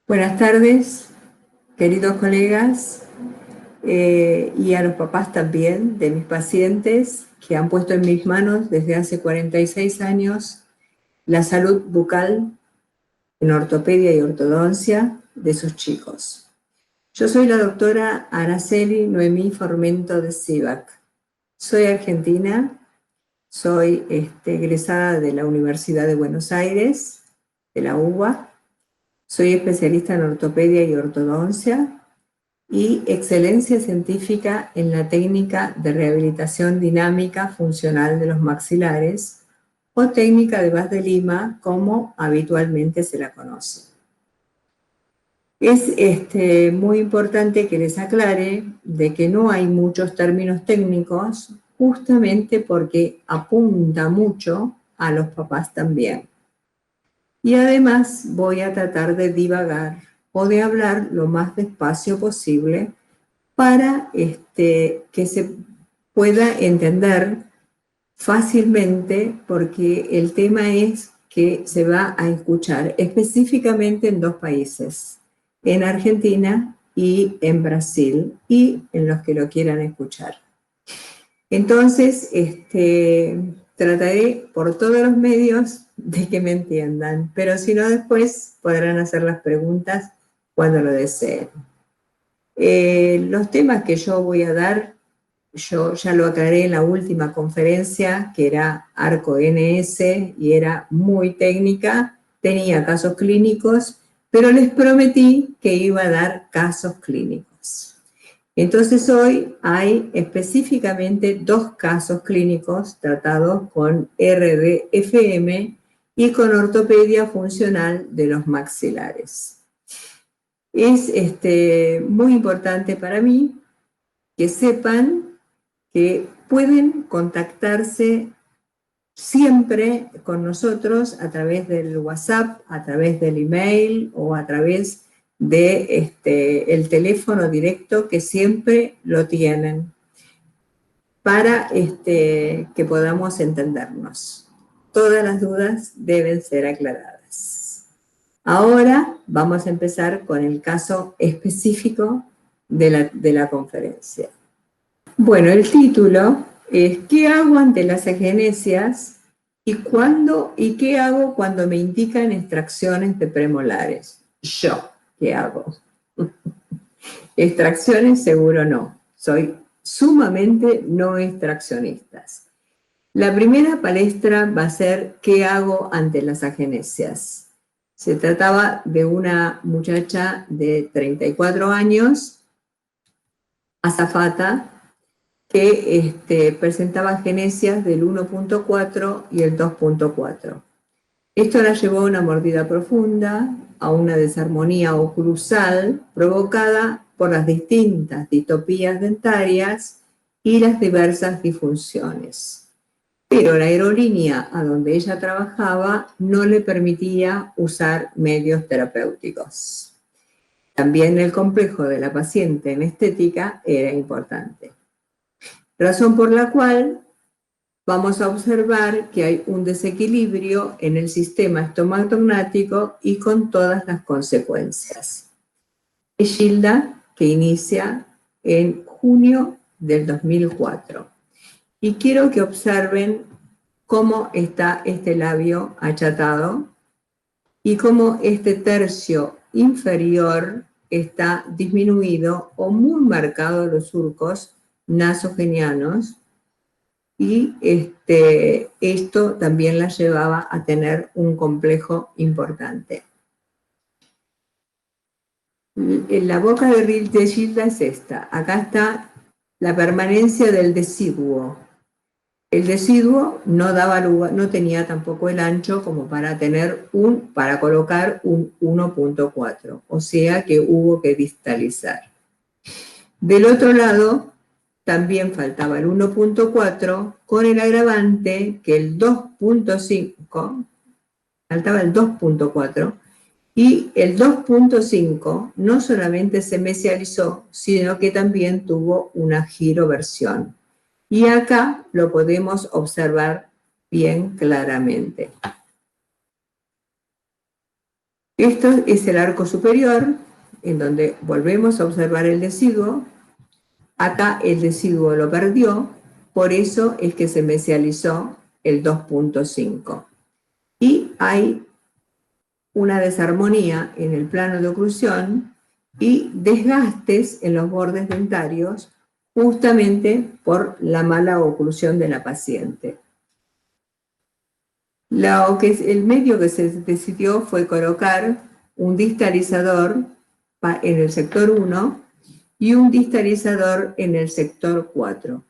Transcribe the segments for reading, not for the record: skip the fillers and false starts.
Buenas tardes, queridos colegas, y a los papás también de mis pacientes que han puesto en mis manos desde hace 46 años la salud bucal en ortopedia y ortodoncia de sus chicos. Yo soy la doctora Araceli Noemí Formento de CIVAC. Soy argentina, soy egresada de la Universidad de Buenos Aires, de la UBA. Soy especialista en ortopedia y ortodoncia y excelencia científica en la técnica de rehabilitación dinámica funcional de los maxilares o técnica de Vaz de Lima, como habitualmente se la conoce. Es muy importante que les aclare de que no hay muchos términos técnicos, justamente porque apunta mucho a los papás también. Y además voy a tratar de divagar o de hablar lo más despacio posible para que se pueda entender fácilmente, porque el tema es que se va a escuchar específicamente en dos países, en Argentina y en Brasil, y en los que lo quieran escuchar. Entonces, trataré por todos los medios de que me entiendan, pero si no, después podrán hacer las preguntas cuando lo deseen. Los temas que yo voy a dar, yo ya lo aclaré en la última conferencia, que era ARCO-NS y era muy técnica, tenía casos clínicos, pero les prometí que iba a dar casos clínicos. Entonces hoy hay específicamente dos casos clínicos tratados con RDFM y con ortopedia funcional de los maxilares. Es muy importante para mí que sepan que pueden contactarse siempre con nosotros a través del WhatsApp, a través del email o a través de el teléfono directo, que siempre lo tienen, para que podamos entendernos. Todas las dudas deben ser aclaradas. Ahora vamos a empezar con el caso específico de la conferencia. Bueno, el título es ¿qué hago ante las agenesias y qué hago cuando me indican extracciones de premolares? Yo, ¿qué hago? Extracciones seguro no. Soy sumamente no extraccionistas. La primera palestra va a ser ¿qué hago ante las agenesias? Se trataba de una muchacha de 34 años, azafata, que presentaba agenesias del 1.4 y el 2.4. Esto la llevó a una mordida profunda, a una desarmonía oclusal provocada por las distintas ditopías dentarias y las diversas disfunciones. Pero la aerolínea a donde ella trabajaba no le permitía usar medios terapéuticos. También el complejo de la paciente en estética era importante. Razón por la cual vamos a observar que hay un desequilibrio en el sistema estomatognático y con todas las consecuencias. Es Gilda, que inicia en junio del 2004. Y quiero que observen cómo está este labio achatado y cómo este tercio inferior está disminuido o muy marcado los surcos nasogenianos, y esto también la llevaba a tener un complejo importante. La boca de Gilda es esta. Acá está la permanencia del deciduo. El deciduo no daba lugar, no tenía tampoco el ancho como para colocar un 1.4, o sea que hubo que distalizar. Del otro lado también faltaba el 1.4, con el agravante que el 2.5, faltaba el 2.4, y el 2.5 no solamente se mesializó, sino que también tuvo una giroversión. Y acá lo podemos observar bien claramente. Esto es el arco superior, en donde volvemos a observar el deciduo. Acá el deciduo lo perdió, por eso es que se mesializó el 2.5. Y hay una desarmonía en el plano de oclusión y desgastes en los bordes dentarios justamente por la mala oclusión de la paciente. El medio que se decidió fue colocar un distalizador en el sector 1 y un distalizador en el sector 4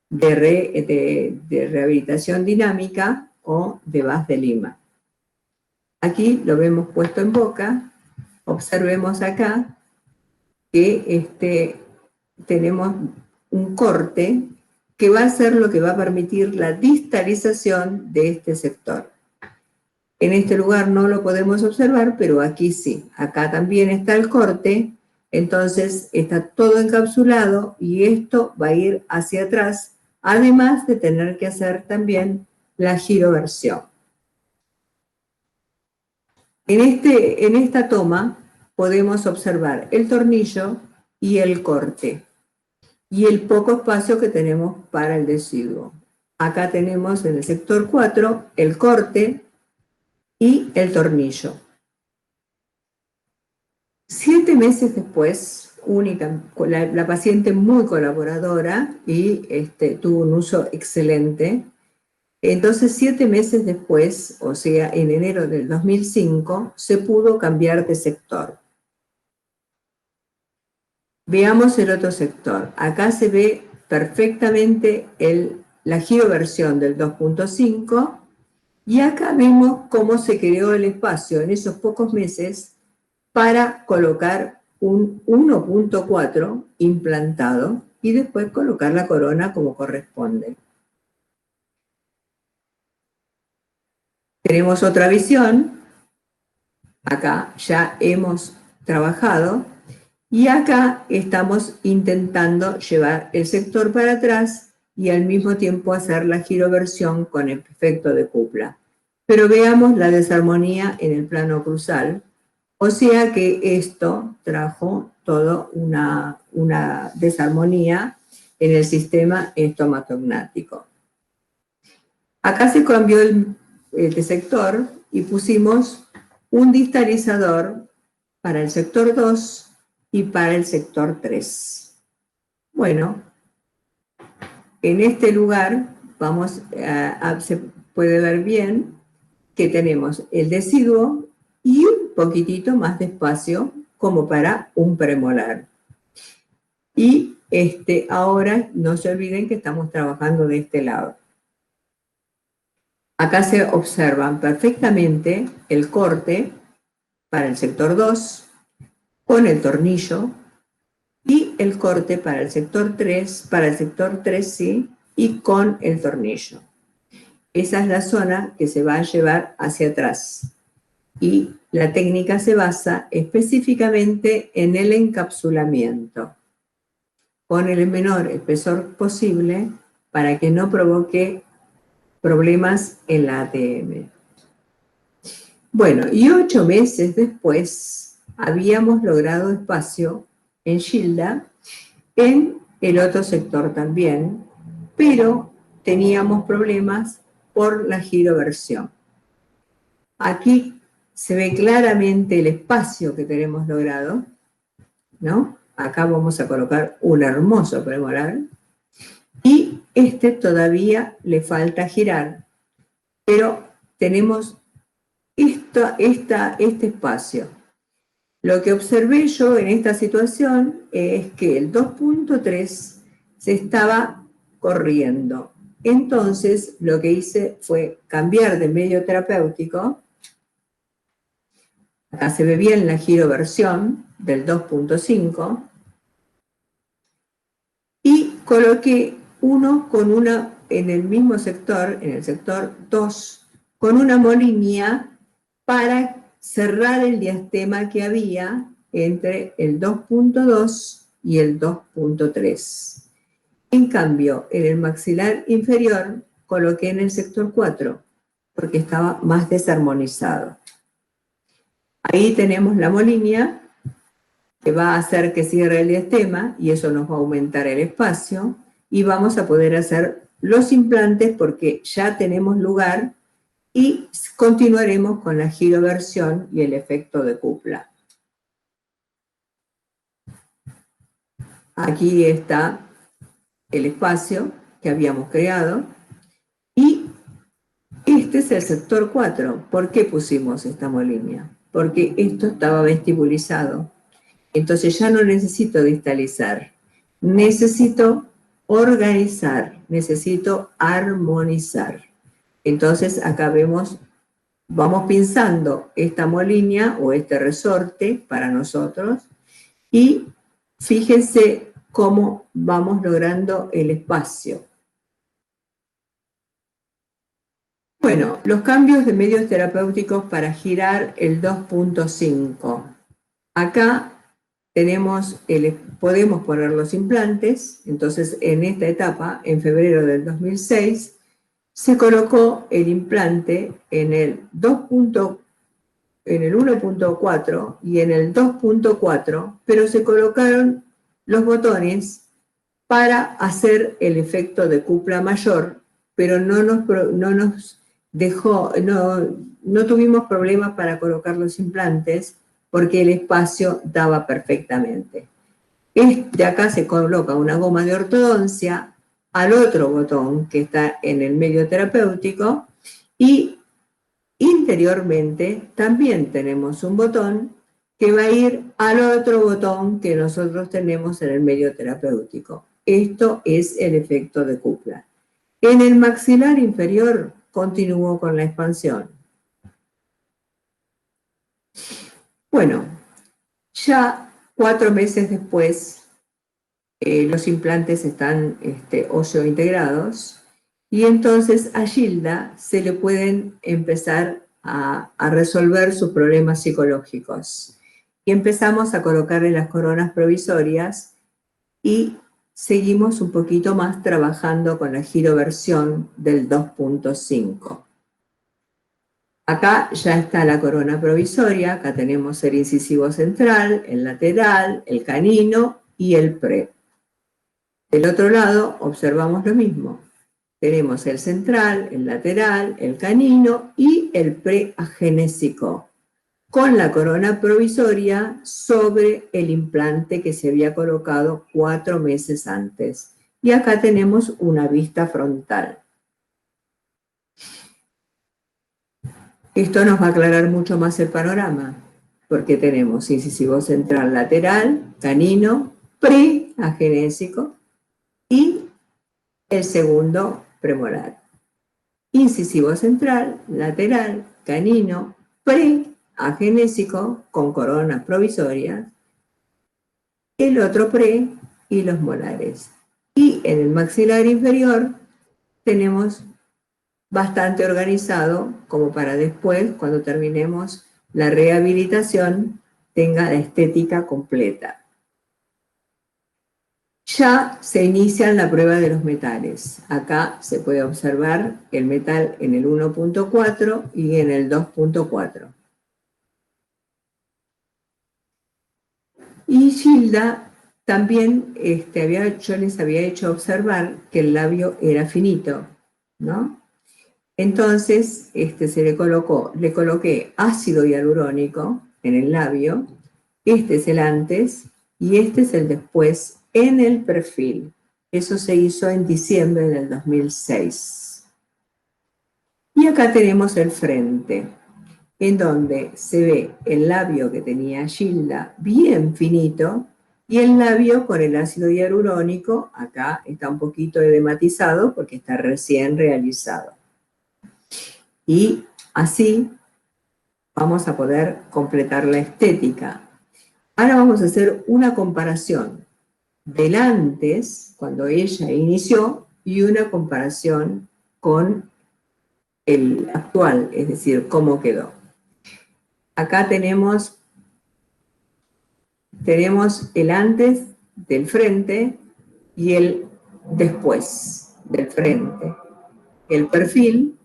de rehabilitación dinámica o de VAS de Lima. Aquí lo vemos puesto en boca. Observemos acá que tenemos un corte que va a ser lo que va a permitir la distalización de este sector. En este lugar no lo podemos observar, pero aquí sí. Acá también está el corte, entonces está todo encapsulado y esto va a ir hacia atrás, además de tener que hacer también la giroversión. En esta toma podemos observar el tornillo y el corte y el poco espacio que tenemos para el deciduo. Acá tenemos en el sector 4 el corte y el tornillo. 7 meses después, la paciente muy colaboradora y tuvo un uso excelente. Entonces, 7 meses después, o sea, en enero del 2005, se pudo cambiar de sector. Veamos el otro sector. Acá se ve perfectamente la giroversión del 2.5 y acá vemos cómo se creó el espacio en esos pocos meses para colocar un 1.4 implantado y después colocar la corona como corresponde. Tenemos otra visión. Acá ya hemos trabajado y acá estamos intentando llevar el sector para atrás y al mismo tiempo hacer la giroversión con el efecto de cupla. Pero veamos la desarmonía en el plano cruzal, o sea que esto trajo toda una desarmonía en el sistema estomatognático. Acá se cambió de sector y pusimos un distalizador para el sector 2 y para el sector 3. Bueno, en este lugar se puede ver bien que tenemos el deciduo y un poquitito más de espacio como para un premolar. Y ahora no se olviden que estamos trabajando de este lado. Acá se observan perfectamente el corte para el sector 2 con el tornillo y el corte para el sector 3, sí, y con el tornillo. Esa es la zona que se va a llevar hacia atrás. Y la técnica se basa específicamente en el encapsulamiento, con el menor espesor posible para que no provoque problemas en la ATM. Bueno, y 8 meses después habíamos logrado espacio en Gilda, en el otro sector también, pero teníamos problemas por la giroversión. Aquí se ve claramente el espacio que tenemos logrado, ¿no? Acá vamos a colocar un hermoso premolar y todavía le falta girar, pero tenemos este espacio. Lo que observé yo en esta situación es que el 2.3 se estaba corriendo. Entonces, lo que hice fue cambiar de medio terapéutico. Acá se ve bien la giroversión del 2.5. Y coloqué uno en el mismo sector, en el sector 2, con una molinia para cerrar el diastema que había entre el 2.2 y el 2.3. En cambio, en el maxilar inferior coloqué en el sector 4, porque estaba más desarmonizado. Ahí tenemos la molinia, que va a hacer que cierre el diastema, y eso nos va a aumentar el espacio, y vamos a poder hacer los implantes porque ya tenemos lugar, y continuaremos con la giroversión y el efecto de cupla. Aquí está el espacio que habíamos creado, y este es el sector 4. ¿Por qué pusimos esta molinia? Porque esto estaba vestibulizado. Entonces ya no necesito distalizar, necesito organizar, necesito armonizar. Entonces acá vamos pinzando esta molinia o este resorte para nosotros, y fíjense cómo vamos logrando el espacio. Bueno, los cambios de medios terapéuticos para girar el 2.5. Acá podemos poner los implantes. Entonces, en esta etapa, en febrero del 2006, se colocó el implante en el 1.4 y en el 2.4, pero se colocaron los botones para hacer el efecto de cupla mayor, pero no tuvimos problemas para colocar los implantes porque el espacio daba perfectamente. De acá se coloca una goma de ortodoncia al otro botón que está en el medio terapéutico, y interiormente también tenemos un botón que va a ir al otro botón que nosotros tenemos en el medio terapéutico. Esto es el efecto de cupla. En el maxilar inferior continuó con la expansión. Bueno, ya 4 meses después, los implantes están óseo integrados, y entonces a Gilda se le pueden empezar a resolver sus problemas psicológicos. Y empezamos a colocarle las coronas provisorias, y seguimos un poquito más trabajando con la giroversión del 2.5. Acá ya está la corona provisoria, acá tenemos el incisivo central, el lateral, el canino y el pre. Del otro lado observamos lo mismo. Tenemos el central, el lateral, el canino y el preagenésico, con la corona provisoria sobre el implante que se había colocado 4 meses antes. Y acá tenemos una vista frontal. Esto nos va a aclarar mucho más el panorama, porque tenemos incisivo central, lateral, canino, preagenésico y el segundo premolar. Incisivo central, lateral, canino, preagenésico con coronas provisorias, el otro pre y los molares. Y en el maxilar inferior tenemos bastante organizado, como para después, cuando terminemos la rehabilitación, tenga la estética completa. Ya se inicia la prueba de los metales. Acá se puede observar el metal en el 1.4 y en el 2.4. Y Gilda también yo les había hecho observar que el labio era finito, ¿no? Entonces le coloqué ácido hialurónico en el labio. Este es el antes y este es el después en el perfil. Eso se hizo en diciembre del 2006. Y acá tenemos el frente, en donde se ve el labio que tenía Gilda bien finito, y el labio con el ácido hialurónico, acá está un poquito edematizado porque está recién realizado. Y así vamos a poder completar la estética. Ahora vamos a hacer una comparación del antes, cuando ella inició, y una comparación con el actual, es decir, cómo quedó. Acá tenemos el antes del frente y el después del frente. El perfil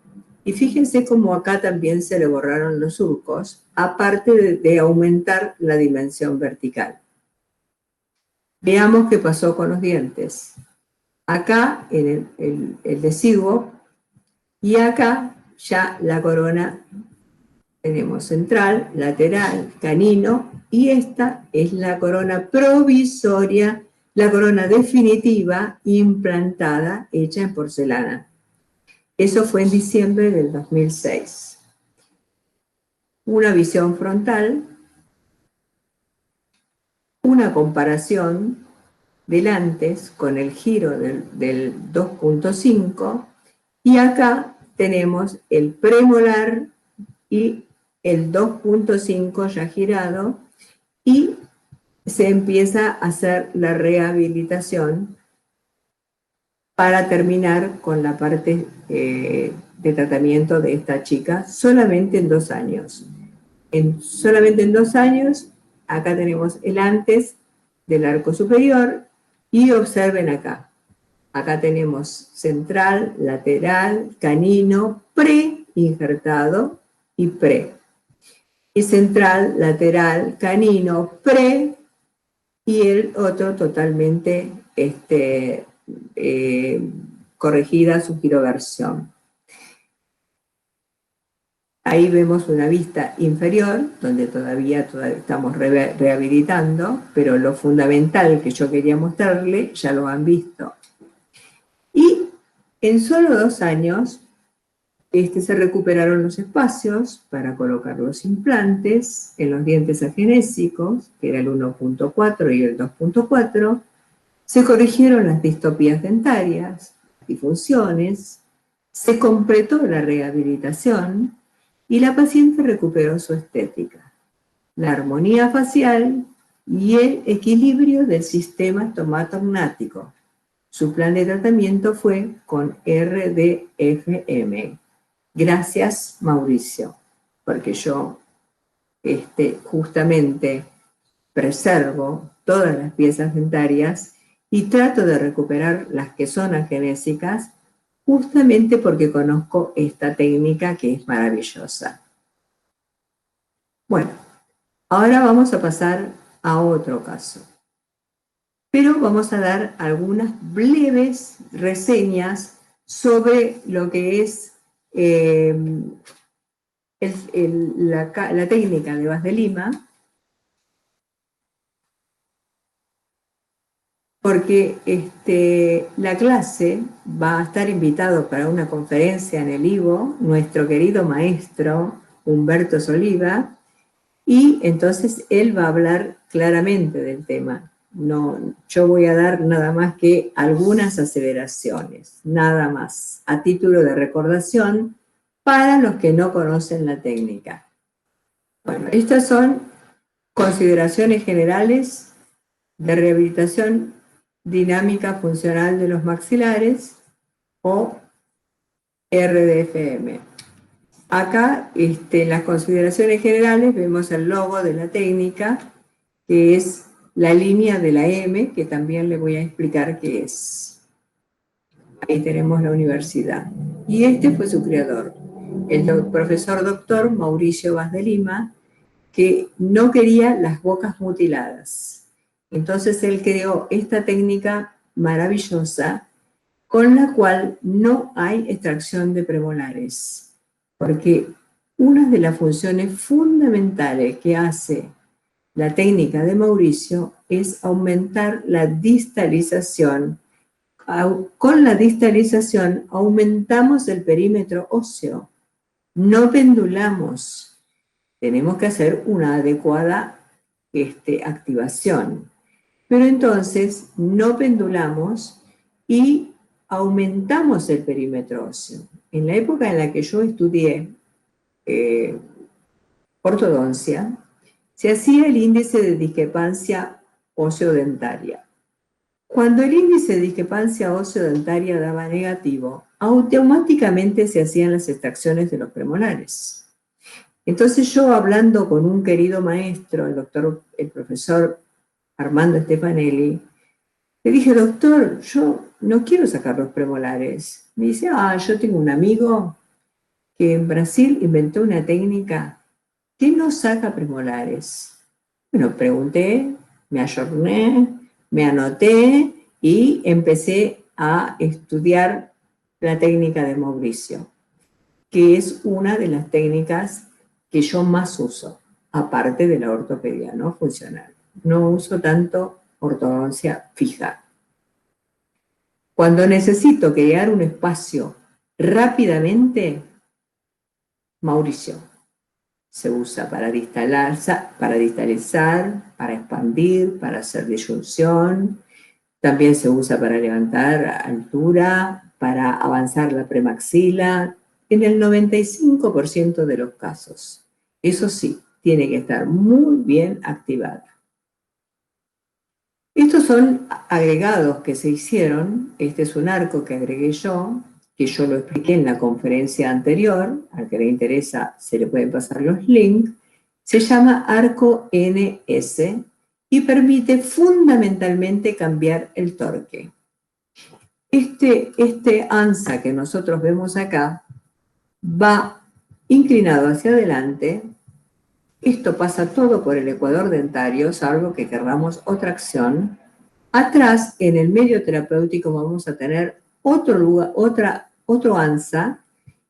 Y fíjense cómo acá también se le borraron los surcos, aparte de aumentar la dimensión vertical. Veamos qué pasó con los dientes. Acá el deciduo, y acá ya la corona tenemos central, lateral, canino, y esta es la corona provisoria, la corona definitiva implantada, hecha en porcelana. Eso fue en diciembre del 2006. Una visión frontal, una comparación del antes con el giro del 2.5, y acá tenemos el premolar y el 2.5 ya girado, y se empieza a hacer la rehabilitación para terminar con la parte de tratamiento de esta chica solamente en 2 años. Solamente en 2 años, acá tenemos el antes del arco superior, y observen acá. Acá tenemos central, lateral, canino, pre-injertado y pre. Y central, lateral, canino, pre, y el otro totalmente corregida su giroversión. Ahí vemos una vista inferior, donde todavía estamos rehabilitando, pero lo fundamental que yo quería mostrarle ya lo han visto. Y en solo 2 años se recuperaron los espacios para colocar los implantes en los dientes agenésicos, que era el 1.4 y el 2.4, se corrigieron las distopías dentarias, disfunciones, se completó la rehabilitación y la paciente recuperó su estética, la armonía facial y el equilibrio del sistema estomatognático. Su plan de tratamiento fue con RDFM. Gracias, Mauricio, porque yo justamente preservo todas las piezas dentarias y trato de recuperar las que son agenésicas, justamente porque conozco esta técnica que es maravillosa. Bueno, ahora vamos a pasar a otro caso. Pero vamos a dar algunas breves reseñas sobre lo que es la técnica de Vaz de Lima, porque la clase va a estar invitado para una conferencia en el IVO, nuestro querido maestro Humberto Soliva, y entonces él va a hablar claramente del tema. No, yo voy a dar nada más que algunas aseveraciones, nada más, a título de recordación para los que no conocen la técnica. Bueno, estas son consideraciones generales de rehabilitación dinámica funcional de los maxilares, o RDFM. Acá, en las consideraciones generales, vemos el logo de la técnica, que es la línea de la M, que también le voy a explicar qué es. Ahí tenemos la universidad. Y fue su creador, el profesor doctor Mauricio Vaz de Lima, que no quería las bocas mutiladas. Entonces él creó esta técnica maravillosa con la cual no hay extracción de premolares, porque una de las funciones fundamentales que hace la técnica de Mauricio es aumentar la distalización. Con la distalización aumentamos el perímetro óseo, no pendulamos. Tenemos que hacer una adecuada activación. Pero entonces no pendulamos y aumentamos el perímetro óseo. En la época en la que yo estudié ortodoncia, se hacía el índice de discrepancia óseo-dentaria. Cuando el índice de discrepancia óseo-dentaria daba negativo, automáticamente se hacían las extracciones de los premolares. Entonces yo, hablando con un querido maestro, el profesor Armando Stefanelli, le dije: doctor, yo no quiero sacar los premolares. Me dice: yo tengo un amigo que en Brasil inventó una técnica que no saca premolares. Bueno, pregunté, me ayorné, me anoté y empecé a estudiar la técnica de Mauricio, que es una de las técnicas que yo más uso, aparte de la ortopedia, ¿no? Funcional. No uso tanto ortodoncia fija. Cuando necesito crear un espacio rápidamente, Mauricio se usa para distalizar, para expandir, para hacer disyunción. También se usa para levantar altura, para avanzar la premaxila, en el 95% de los casos. Eso sí, tiene que estar muy bien activada. Estos son agregados que se hicieron. Este es un arco que agregué yo, que yo lo expliqué en la conferencia anterior. Al que le interesa se le pueden pasar los links. Se llama arco NS y permite fundamentalmente cambiar el torque. Este ANSA que nosotros vemos acá va inclinado hacia adelante. Esto pasa todo por el ecuador dentario, salvo que querramos otra acción. Atrás, en el medio terapéutico, vamos a tener otro ANSA,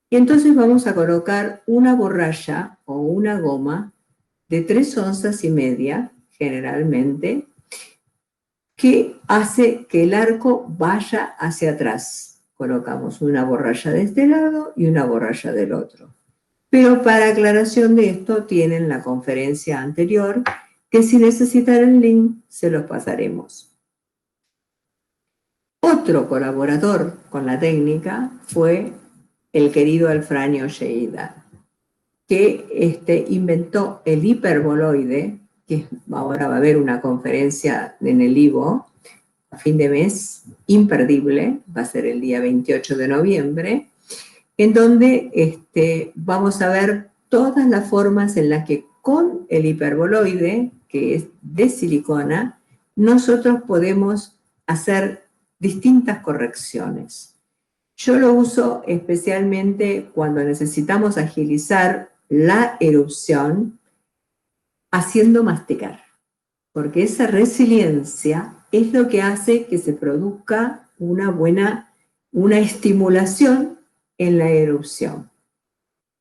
y entonces vamos a colocar una borralla o una goma de 3,5 onzas, generalmente, que hace que el arco vaya hacia atrás. Colocamos una borralla de este lado y una borralla del otro. Pero para aclaración de esto tienen la conferencia anterior, que si necesitan el link se los pasaremos. Otro colaborador con la técnica fue el querido Alfranio Lleida, que inventó el hiperboloide, que ahora va a haber una conferencia en el IVO a fin de mes, imperdible, va a ser el día 28 de noviembre, en donde vamos a ver todas las formas en las que con el hiperboloide, que es de silicona, nosotros podemos hacer distintas correcciones. Yo lo uso especialmente cuando necesitamos agilizar la erupción haciendo masticar, porque esa resiliencia es lo que hace que se produzca una estimulación en la erupción.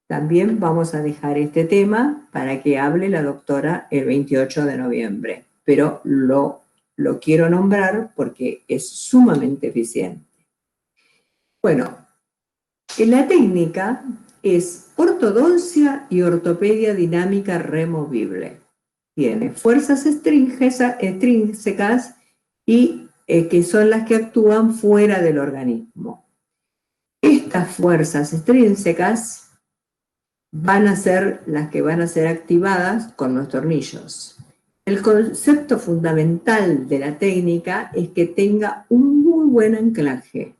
También vamos a dejar este tema para que hable la doctora el 28 de noviembre, pero lo quiero nombrar porque es sumamente eficiente. Bueno, la técnica es ortodoncia y ortopedia dinámica removible. Tiene fuerzas extrínsecas y que son las que actúan fuera del organismo. Estas fuerzas extrínsecas van a ser las que van a ser activadas con los tornillos. El concepto fundamental de la técnica es que tenga un muy buen anclaje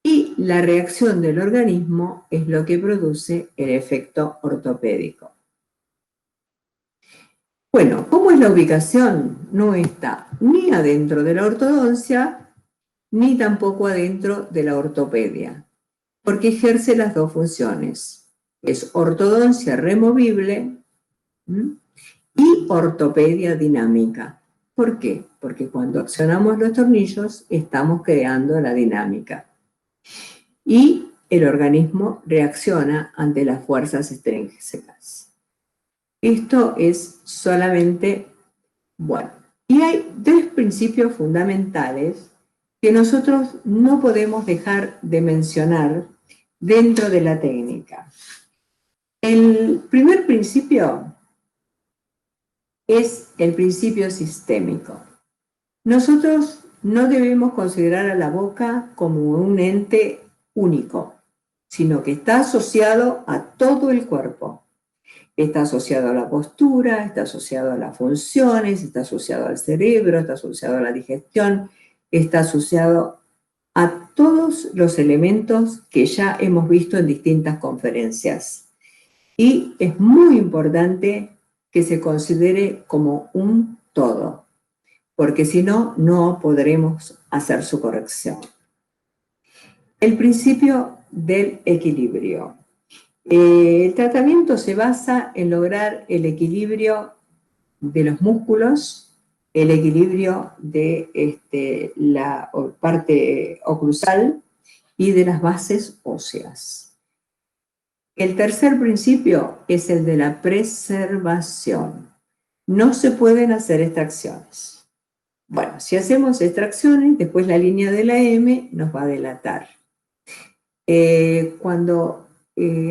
y la reacción del organismo es lo que produce el efecto ortopédico. Bueno, ¿cómo es la ubicación? No está ni adentro de la ortodoncia ni tampoco adentro de la ortopedia, porque ejerce las dos funciones. Es ortodoncia removible y ortopedia dinámica. ¿Por qué? Porque cuando accionamos los tornillos estamos creando la dinámica. Y el organismo reacciona ante las fuerzas extrínsecas. Esto es solamente, bueno, y hay 3 principios fundamentales que nosotros no podemos dejar de mencionar dentro de la técnica. El primer principio es el principio sistémico. Nosotros no debemos considerar a la boca como un ente único, sino que está asociado a todo el cuerpo. Está asociado a la postura, está asociado a las funciones, está asociado al cerebro, está asociado a la digestión, está asociado a todos los elementos que ya hemos visto en distintas conferencias. Y es muy importante que se considere como un todo, porque si no, no podremos hacer su corrección. El principio del equilibrio. El tratamiento se basa en lograr el equilibrio de los músculos, el equilibrio de la parte oclusal y de las bases óseas. El tercer principio es el de la preservación. No se pueden hacer extracciones. Bueno, si hacemos extracciones, después la línea de la M nos va a delatar. Cuando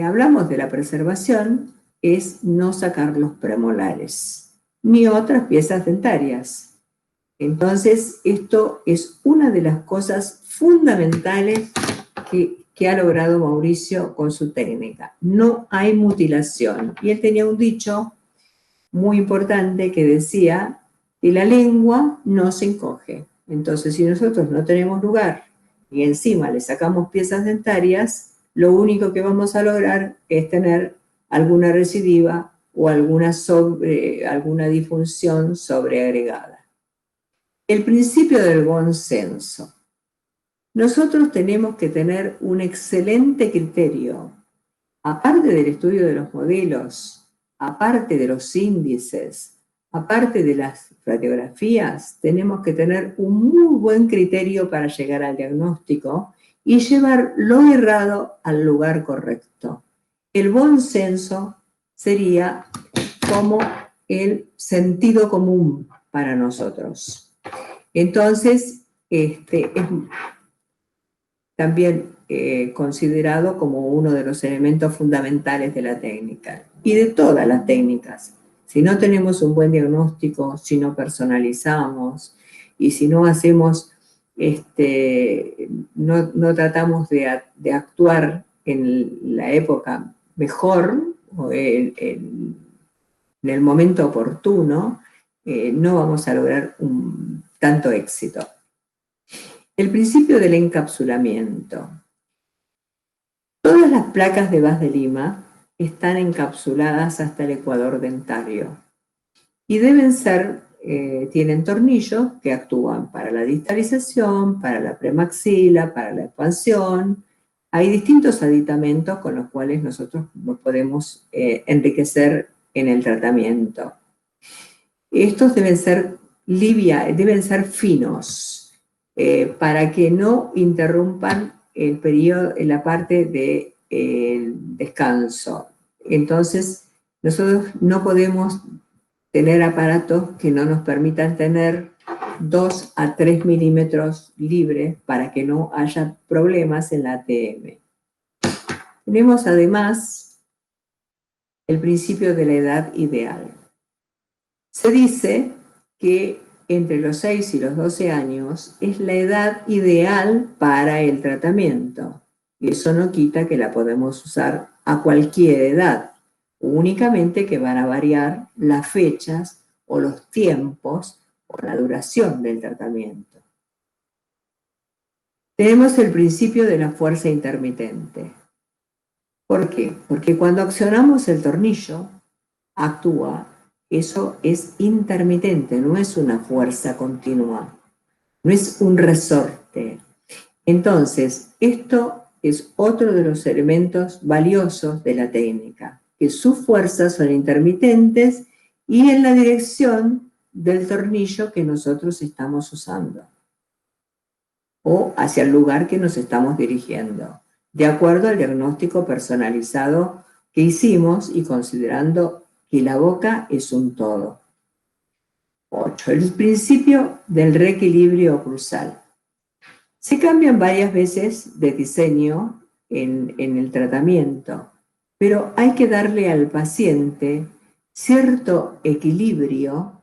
hablamos de la preservación, es no sacar los premolares, ni otras piezas dentarias. Entonces, esto es una de las cosas fundamentales que ha logrado Mauricio con su técnica. No hay mutilación. Y él tenía un dicho muy importante que decía que la lengua no se encoge. Entonces, si nosotros no tenemos lugar y encima le sacamos piezas dentarias, lo único que vamos a lograr es tener alguna recidiva o alguna disfunción sobreagregada. El principio del buen senso. Nosotros tenemos que tener un excelente criterio, aparte del estudio de los modelos, aparte de los índices, aparte de las radiografías, tenemos que tener un muy buen criterio para llegar al diagnóstico y llevar lo errado al lugar correcto. El buen senso sería como el sentido común para nosotros. Entonces, es también considerado como uno de los elementos fundamentales de la técnica y de todas las técnicas. Si no tenemos un buen diagnóstico, si no personalizamos y si no hacemos, no tratamos de actuar en la época mejor o en el momento oportuno, no vamos a lograr tanto éxito. El principio del encapsulamiento. Todas las placas de Vaz de Lima están encapsuladas hasta el ecuador dentario y tienen tornillos que actúan para la distalización, para la premaxila, para la expansión. Hay distintos aditamentos con los cuales nosotros nos podemos enriquecer en el tratamiento. Estos deben ser finos, para que no interrumpan el periodo, en la parte de descanso. Entonces, nosotros no podemos tener aparatos que no nos permitan tener 2 a 3 milímetros libres para que no haya problemas en la ATM. Tenemos además el principio de la edad ideal. Se dice que entre los 6 y los 12 años es la edad ideal para el tratamiento. Y eso no quita que la podemos usar a cualquier edad, únicamente que van a variar las fechas o los tiempos o la duración del tratamiento. Tenemos el principio de la fuerza intermitente. ¿Por qué? Porque cuando accionamos el tornillo, actúa. Eso es intermitente, no es una fuerza continua, no es un resorte. Entonces, esto es otro de los elementos valiosos de la técnica, que sus fuerzas son intermitentes y en la dirección del tornillo que nosotros estamos usando o hacia el lugar que nos estamos dirigiendo, de acuerdo al diagnóstico personalizado que hicimos y considerando que la boca es un todo. 8. El principio del reequilibrio oclusal. Se cambian varias veces de diseño en el tratamiento, pero hay que darle al paciente cierto equilibrio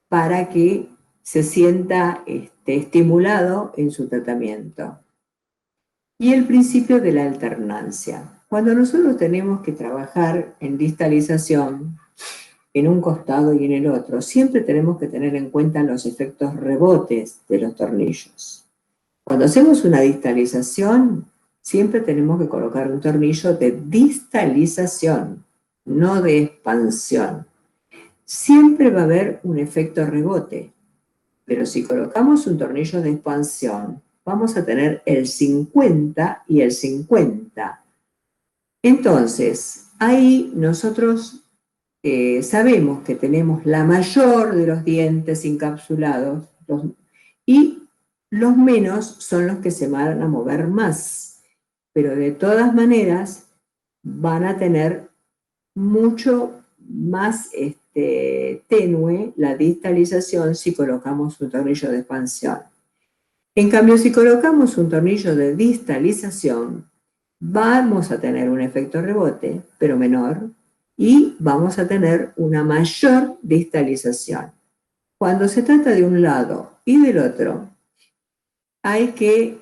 para que se sienta estimulado en su tratamiento. Y el principio de la alternancia. Cuando nosotros tenemos que trabajar en distalización, en un costado y en el otro, siempre tenemos que tener en cuenta los efectos rebotes de los tornillos. Cuando hacemos una distalización, siempre tenemos que colocar un tornillo de distalización, no de expansión. Siempre va a haber un efecto rebote, pero si colocamos un tornillo de expansión, vamos a tener el 50 y el 50. Entonces, ahí nosotros sabemos que tenemos la mayor de los dientes encapsulados y los menos son los que se van a mover más, pero de todas maneras van a tener mucho más tenue la distalización si colocamos un tornillo de expansión. En cambio, si colocamos un tornillo de distalización, vamos a tener un efecto rebote, pero menor, y vamos a tener una mayor distalización. Cuando se trata de un lado y del otro, hay que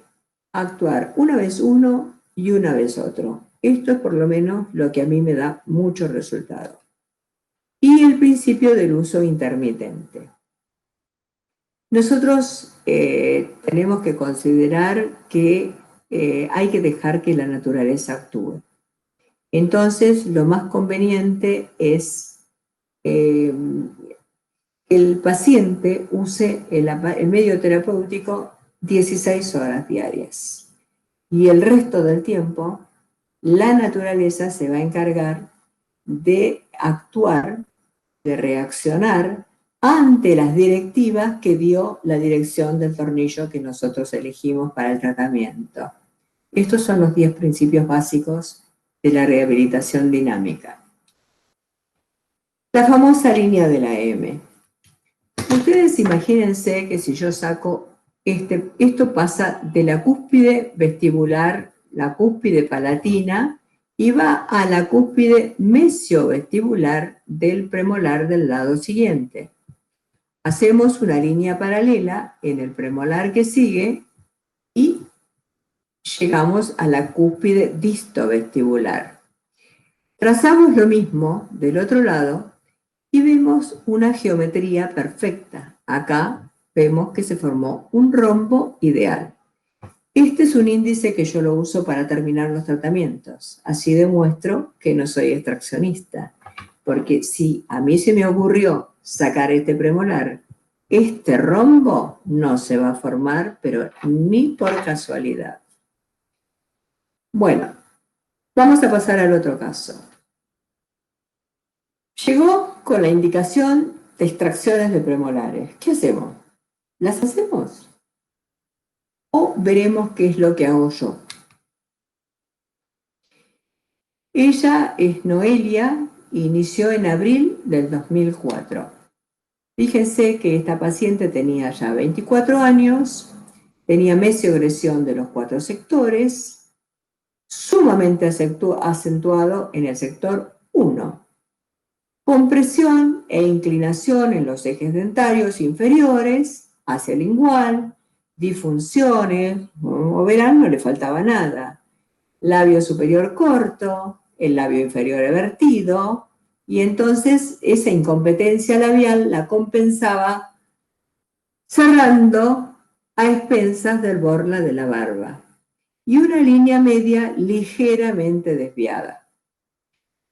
actuar una vez uno y una vez otro. Esto es por lo menos lo que a mí me da mucho resultado. Y el principio del uso intermitente. Nosotros tenemos que considerar que hay que dejar que la naturaleza actúe. Entonces, lo más conveniente es que el paciente use el medio terapéutico 16 horas diarias. Y el resto del tiempo, la naturaleza se va a encargar de actuar, de reaccionar ante las directivas que dio la dirección del tornillo que nosotros elegimos para el tratamiento. Estos son los 10 principios básicos de la rehabilitación dinámica. La famosa línea de la M. Ustedes imagínense que si yo saco esto pasa de la cúspide vestibular, la cúspide palatina, y va a la cúspide mesiovestibular del premolar del lado siguiente. Hacemos una línea paralela en el premolar que sigue y llegamos a la cúspide distovestibular. Trazamos lo mismo del otro lado y vemos una geometría perfecta. Acá vemos que se formó un rombo ideal. Este es un índice que yo lo uso para terminar los tratamientos. Así demuestro que no soy extraccionista. Porque si a mí se me ocurrió sacar este premolar, este rombo no se va a formar, pero ni por casualidad. Bueno, vamos a pasar al otro caso. Llegó con la indicación de extracciones de premolares. ¿Qué hacemos? ¿Las hacemos? ¿O veremos qué es lo que hago yo? Ella es Noelia e inició en abril del 2004. Fíjense que esta paciente tenía ya 24 años, tenía mesiogresión de los 4 sectores, sumamente acentuado en el sector 1, compresión e inclinación en los ejes dentarios inferiores hacia el lingual, disfunciones, como verán, no le faltaba nada. Labio superior corto, el labio inferior evertido, y entonces esa incompetencia labial la compensaba cerrando a expensas del borla de la barba y una línea media ligeramente desviada.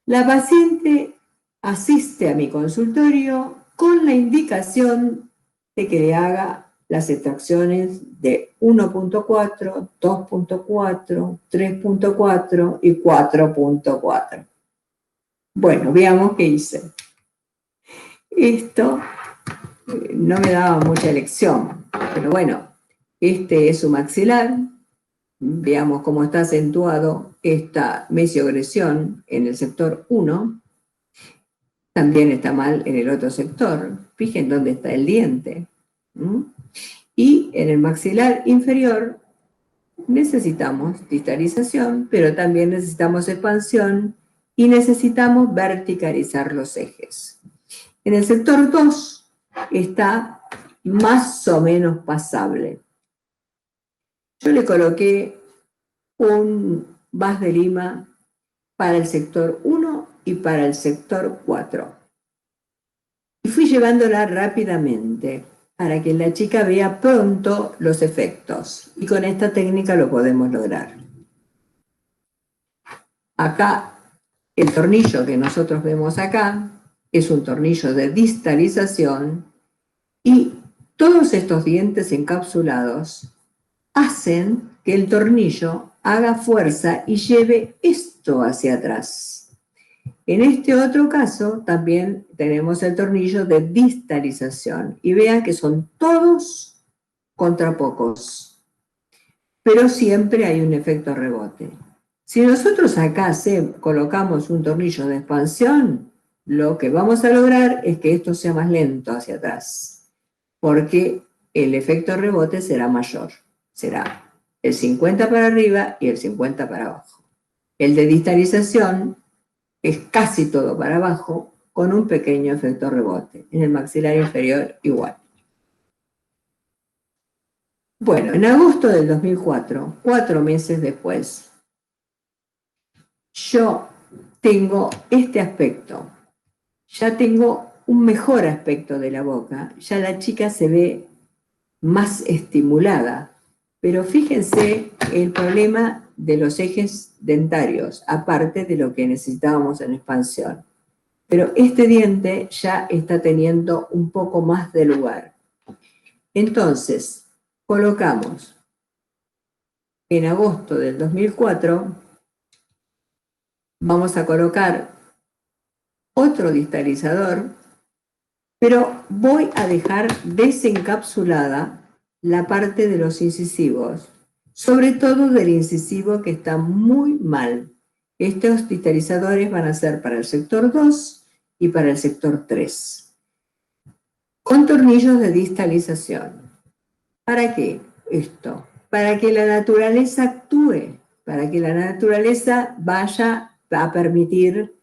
La paciente asiste a mi consultorio con la indicación de que le haga las extracciones de 1.4, 2.4, 3.4 y 4.4. Bueno, veamos qué hice. Esto no me daba mucha elección, pero bueno, este es su maxilar. Veamos cómo está acentuado esta mesiogresión en el sector 1. También está mal en el otro sector. Fíjense dónde está el diente. Y en el maxilar inferior necesitamos distalización, pero también necesitamos expansión y necesitamos verticalizar los ejes. En el sector 2 está más o menos pasable. Yo le coloqué un vas de lima para el sector 1 y para el sector 4. Y fui llevándola rápidamente para que la chica vea pronto los efectos. Y con esta técnica lo podemos lograr. Acá, el tornillo que nosotros vemos acá es un tornillo de distalización y todos estos dientes encapsulados hacen que el tornillo haga fuerza y lleve esto hacia atrás. En este otro caso también tenemos el tornillo de distalización y vean que son todos contra pocos, pero siempre hay un efecto rebote. Si nosotros acá colocamos un tornillo de expansión, lo que vamos a lograr es que esto sea más lento hacia atrás, porque el efecto rebote será mayor, será el 50 para arriba y el 50 para abajo. El de distalización es casi todo para abajo, con un pequeño efecto rebote. En el maxilar inferior igual. Bueno, en agosto del 2004, 4 meses después, yo tengo este aspecto. Ya tengo un mejor aspecto de la boca. Ya la chica se ve más estimulada. Pero fíjense el problema de los ejes dentarios, aparte de lo que necesitábamos en expansión. Pero este diente ya está teniendo un poco más de lugar. Entonces, colocamos en agosto del 2004, vamos a colocar otro distalizador, pero voy a dejar desencapsulada la parte de los incisivos, sobre todo del incisivo que está muy mal. Estos distalizadores van a ser para el sector 2 y para el sector 3. Con tornillos de distalización. ¿Para qué esto? Para que la naturaleza actúe, para que la naturaleza vaya a permitir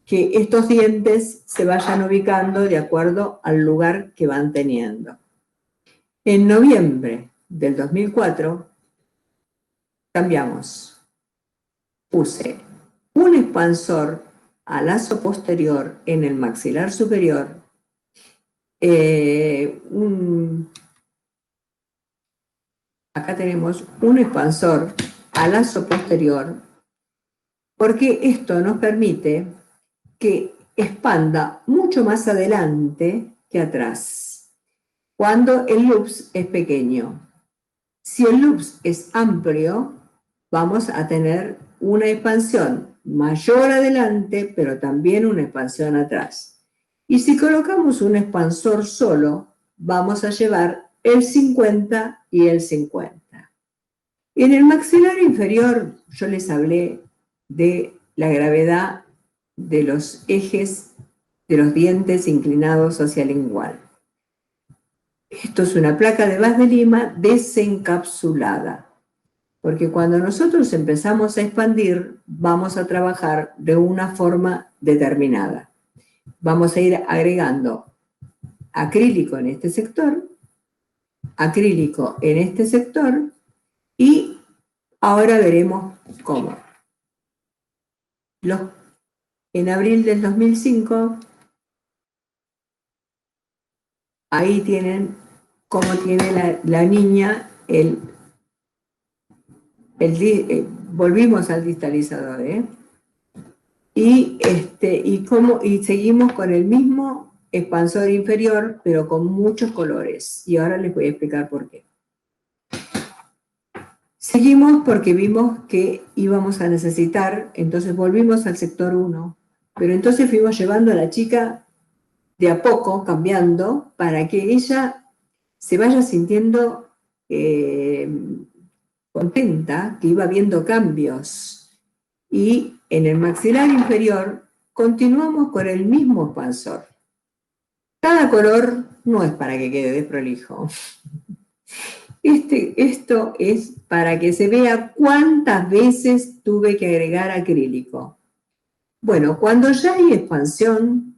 que estos dientes se vayan ubicando de acuerdo al lugar que van teniendo. En noviembre del 2004 cambiamos. Puse un expansor a lazo posterior en el maxilar superior, acá tenemos un expansor a lazo posterior, porque esto nos permite que expanda mucho más adelante que atrás, cuando el loops es pequeño. Si el loops es amplio, vamos a tener una expansión mayor adelante, pero también una expansión atrás. Y si colocamos un expansor solo, vamos a llevar el 50 y el 50. En el maxilar inferior yo les hablé de la gravedad de los ejes de los dientes inclinados hacia el lingual. Esto es una placa de Vaz de Lima desencapsulada, porque cuando nosotros empezamos a expandir, vamos a trabajar de una forma determinada. Vamos a ir agregando acrílico en este sector, acrílico en este sector, y ahora veremos cómo. En abril del 2005, ahí tienen cómo tiene la niña volvimos al distalizador, y seguimos con el mismo expansor inferior, pero con muchos colores, y ahora les voy a explicar por qué. Seguimos porque vimos que íbamos a necesitar, entonces volvimos al sector 1, pero entonces fuimos llevando a la chica de a poco, cambiando, para que ella se vaya sintiendo contenta, que iba viendo cambios. Y en el maxilar inferior continuamos con el mismo expansor. Cada color no es para que quede desprolijo. Esto es para que se vea cuántas veces tuve que agregar acrílico. Bueno, cuando ya hay expansión,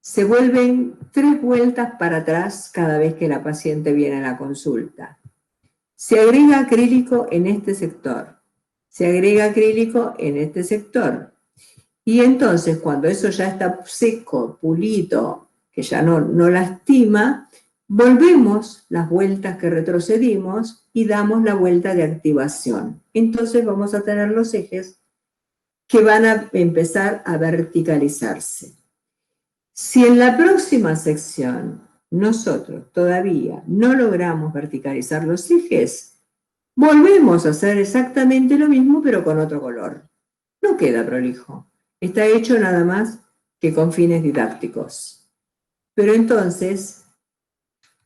se vuelven 3 vueltas para atrás cada vez que la paciente viene a la consulta. Se agrega acrílico en este sector, se agrega acrílico en este sector. Y entonces, cuando eso ya está seco, pulido, que ya no lastima, volvemos las vueltas que retrocedimos y damos la vuelta de activación. Entonces vamos a tener los ejes que van a empezar a verticalizarse. Si en la próxima sección nosotros todavía no logramos verticalizar los ejes, Volvemos a hacer exactamente lo mismo, pero con otro color. No queda prolijo. Está hecho nada más que con fines didácticos. Pero entonces,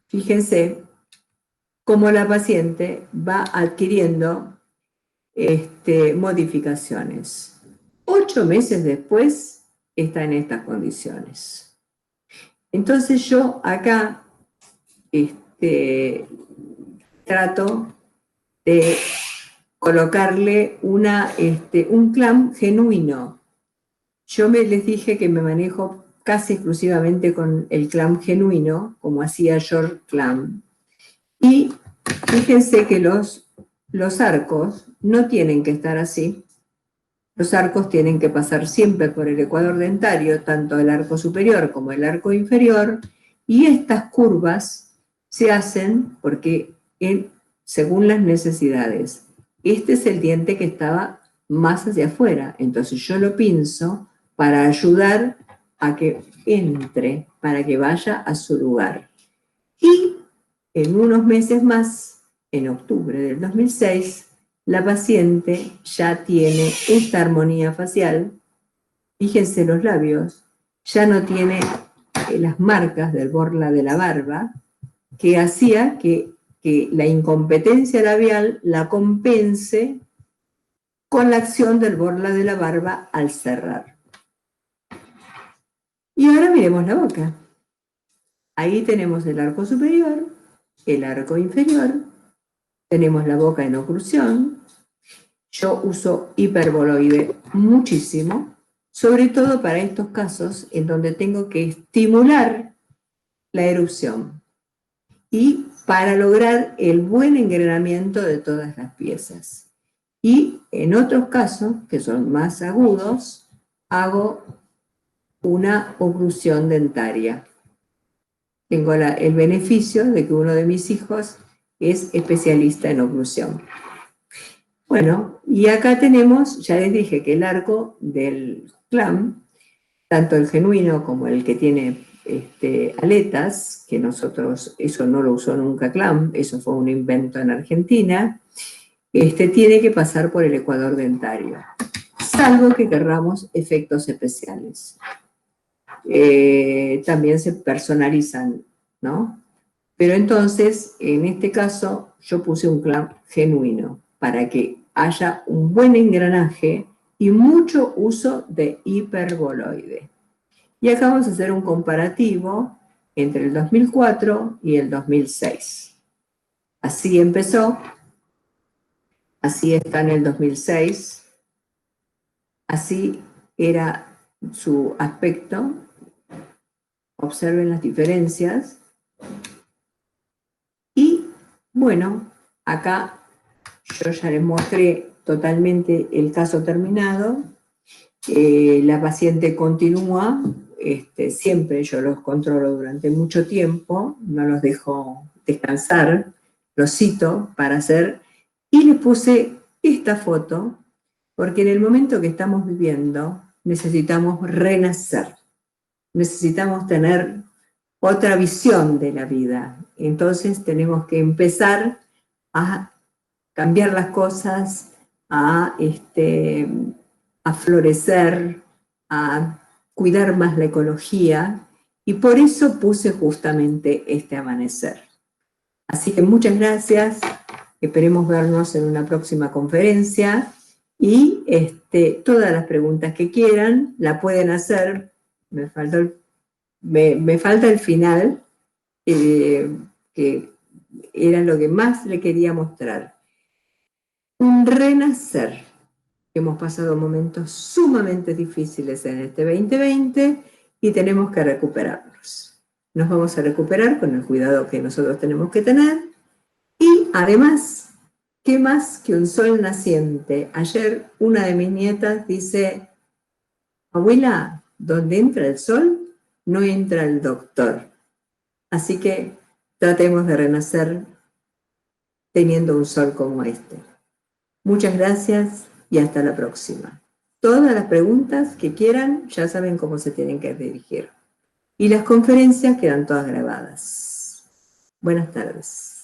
fíjense cómo la paciente va adquiriendo modificaciones. 8 meses después está en estas condiciones. Entonces yo acá trato de colocarle un clam genuino. Yo les dije que me manejo casi exclusivamente con el clam genuino, como hacía George Clam. Y fíjense que los arcos no tienen que estar así. Los arcos tienen que pasar siempre por el ecuador dentario, tanto el arco superior como el arco inferior, y estas curvas se hacen porque según las necesidades. Este es el diente que estaba más hacia afuera, entonces yo lo pinzo para ayudar a que entre, para que vaya a su lugar. Y en unos meses más, en octubre del 2006, la paciente ya tiene esta armonía facial. Fíjense los labios, ya no tiene las marcas del borla de la barba, que hacía que la incompetencia labial la compense con la acción del borla de la barba al cerrar. Y ahora miremos la boca. Ahí tenemos el arco superior, el arco inferior, tenemos la boca en oclusión. Yo uso hiperboloide muchísimo, sobre todo para estos casos en donde tengo que estimular la erupción y para lograr el buen engranamiento de todas las piezas. Y en otros casos, que son más agudos, hago una oclusión dentaria. Tengo el beneficio de que uno de mis hijos es especialista en oclusión. Bueno, y acá tenemos, ya les dije que el arco del clam, tanto el genuino como el que tiene aletas, que nosotros, eso no lo usó nunca clam, eso fue un invento en Argentina, tiene que pasar por el ecuador dentario, salvo que querramos efectos especiales. También se personalizan, ¿no? Pero entonces, en este caso, yo puse un clam genuino para que haya un buen engranaje y mucho uso de hiperboloide. Y acá vamos a hacer un comparativo entre el 2004 y el 2006. Así empezó, así está en el 2006, así era su aspecto. Observen las diferencias. Y bueno, acá yo ya les mostré totalmente el caso terminado. La paciente continúa, siempre yo los controlo durante mucho tiempo, no los dejo descansar, los cito para hacer, y les puse esta foto, porque en el momento que estamos viviendo necesitamos renacer, necesitamos tener otra visión de la vida. Entonces tenemos que empezar a cambiar las cosas, a florecer, a cuidar más la ecología, y por eso puse justamente este amanecer. Así que muchas gracias, esperemos vernos en una próxima conferencia, y todas las preguntas que quieran la pueden hacer. Me falta el final, que era lo que más le quería mostrar. Un renacer. Hemos pasado momentos sumamente difíciles en este 2020 y tenemos que recuperarnos. Nos vamos a recuperar con el cuidado que nosotros tenemos que tener. Y además, ¿qué más que un sol naciente? Ayer una de mis nietas dice: abuela, donde entra el sol, no entra el doctor. Así que tratemos de renacer teniendo un sol como este. Muchas gracias y hasta la próxima. Todas las preguntas que quieran ya saben cómo se tienen que dirigir. Y las conferencias quedan todas grabadas. Buenas tardes.